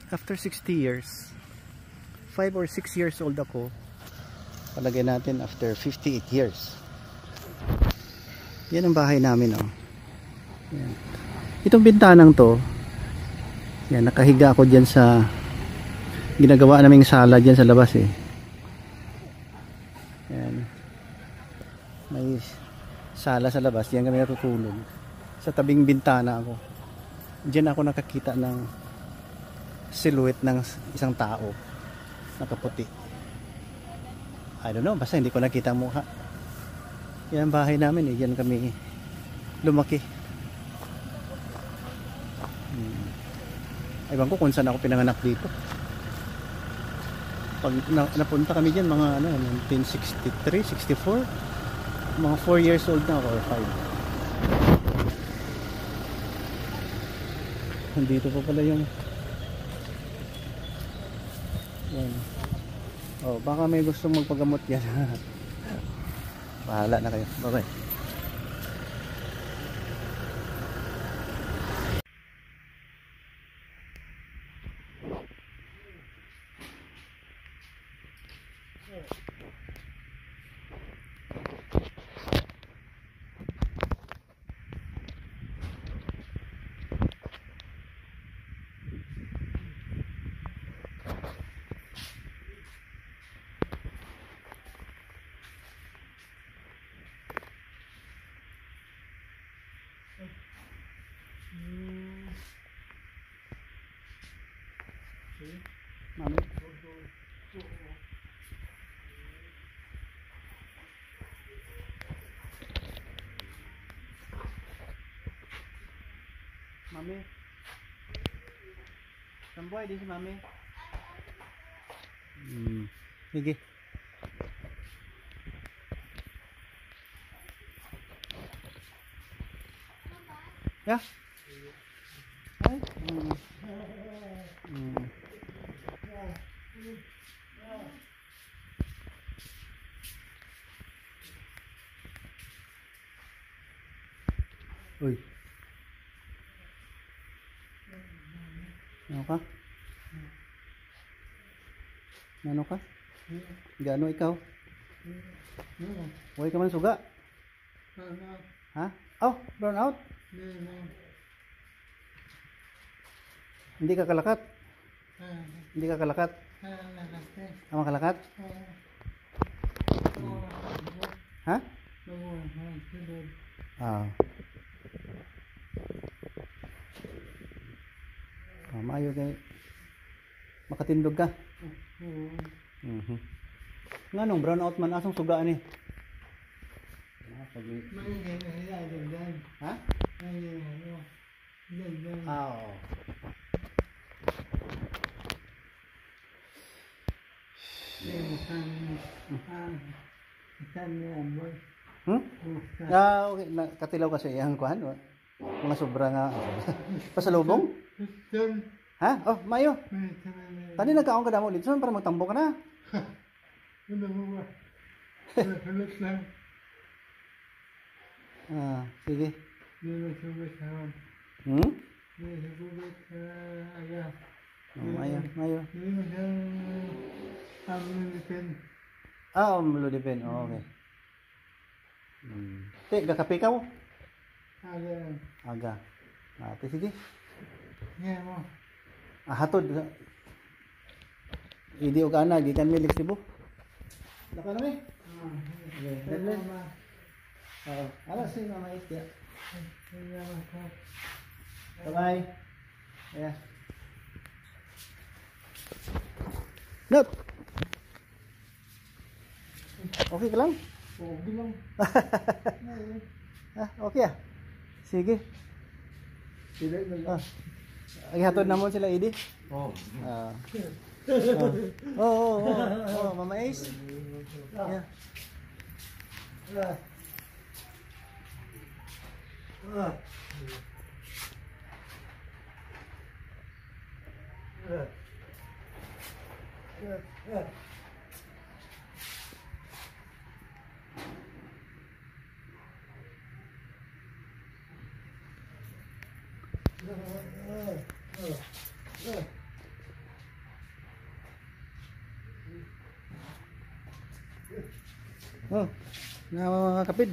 After 60 years, 5 or 6 years old ako. Palagay natin after 58 years. Yan ang bahay namin, oh. Yan. Itong bintanang to, yan, nakahiga ako dyan sa ginagawa naming sala dyan sa labas, eh. Yan. May sala sa labas, diyan kami natutulog. Sa tabing bintana ako. Diyan ako nakakita ng silhouette ng isang tao nakaputi. I don't know, basta hindi ko nakita ang mukha. Yan ang bahay namin, eh. Diyan kami lumaki. Ewan ko kung saan ako pinanganak dito. Pag napunta kami dyan, mga 1963, 64, mga 4 years old na ako or 5. Nandito pa pala yung yan. Oh, baka may gustong magpagamot yan. Bahala na kayo. Bye bye. Mami. Mami. Samboy di si Mami. Sige. Ya. Ay. Uy. Ano ka? Ano ka? Gano ikaw? Huwag ka man suga? Ha? Oh, brown out? Hindi ka kalakat? Hindi ka kalakat? Ama kalakat? Ha? Ah. Maayo kay makatindog ka. Nganong brown out man asong suga ni? Ha? Ah, oo. Ah, okay. Katilaw kasi yung kuhan. Mga sobra nga. Pasalubong? Ha? Oh, Mayo. Tani nagkaon ka damo ulit. Saan para magtambo ka na? Ah, sige. Mayo, Mayo. Ah, Lodipen. Oh, okay. Gakape ka mo? Aga. Ate, sige. Hatod. Idi og ana gikan mi Cebu. Laka na mi. Okay. Alas si Mama Isya. Bye. Yeah. Nop. Okay ka lang? Okay lang. Okay ah. Sige. Ay hatod namon sila Idi. Oh. Oh, Mama Ace. Yeah. Oh, nakakapid.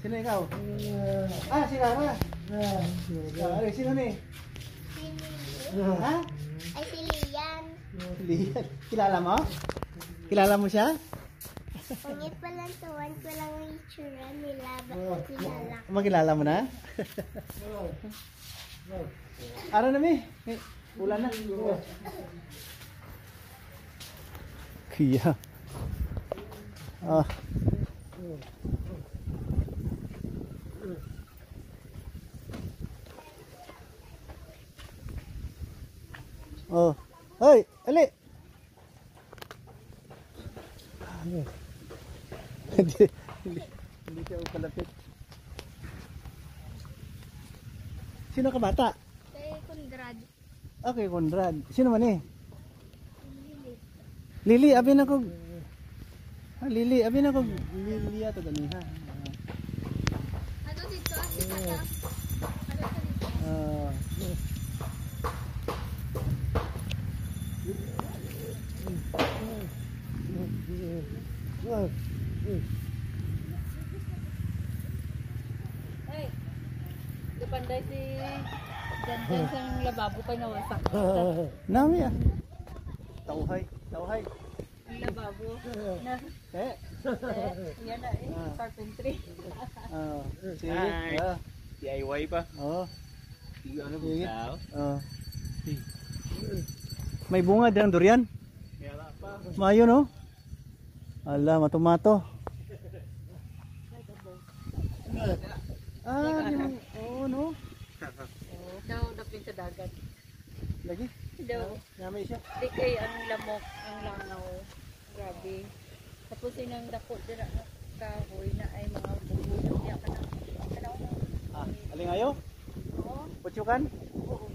Sino ikaw? Si Lara. Sino ni? Ha? Ay, si Lian. Lian. Kilala mo? Kilala mo siya? Pangit pa lang tuwan ko lang ang itsura nila. Bakit kilala ko? Makilala mo na? Araw na mi. Ulan na. Kaya. Hoy, ali. Hindi siya upalapit. Sino ka bata? Kay Conrad. Okay, Conrad. Sino man eh? Lili, abin ako. Lili, abin ako. Lili ato ganiha. Ano dito? Si Tata. Hey, depanday si Janjan sa lababo kay nawasak. Nami ah. Tauhay, tauhay. Ang lababo. Na, yan na carpentry. Sige. DIY pa. Ano ba daw? May bunga din ang durian. Mayo no? Ala, matumato. No? Daw dapin sa dagat. Lagi? Daw, Namay siya. di kay ang lamok, ang langaw. Grabe. Tapos inang dako dira kahoy na ay mga bubusan niya ka na. Alingayo? Oo. Putyukan? Oo.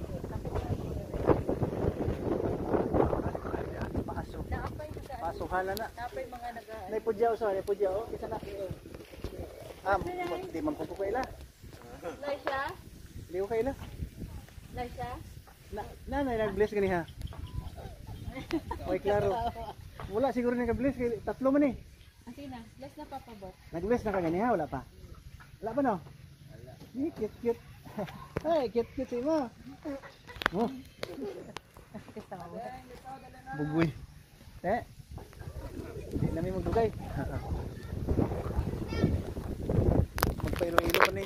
Pasok. Naapay mga Pasok hala na. naapay mga naga. Naipudyaw sa, naipudyaw. Kisa na. Di man po kaila. Laisha? Liw kaila. Laisha? Nanay, nag-bless ganiha. Okay, klaro. Wala siguro nag-bless. Tatlo man eh. Asina, last na papabot. Nag-bless na ka ganiha, wala pa. Wala pa no? Wala. Cute, cute. Hey, cute, cute si mo. Bugoy. Hindi namin magdugay. Magpailo-ilo pa na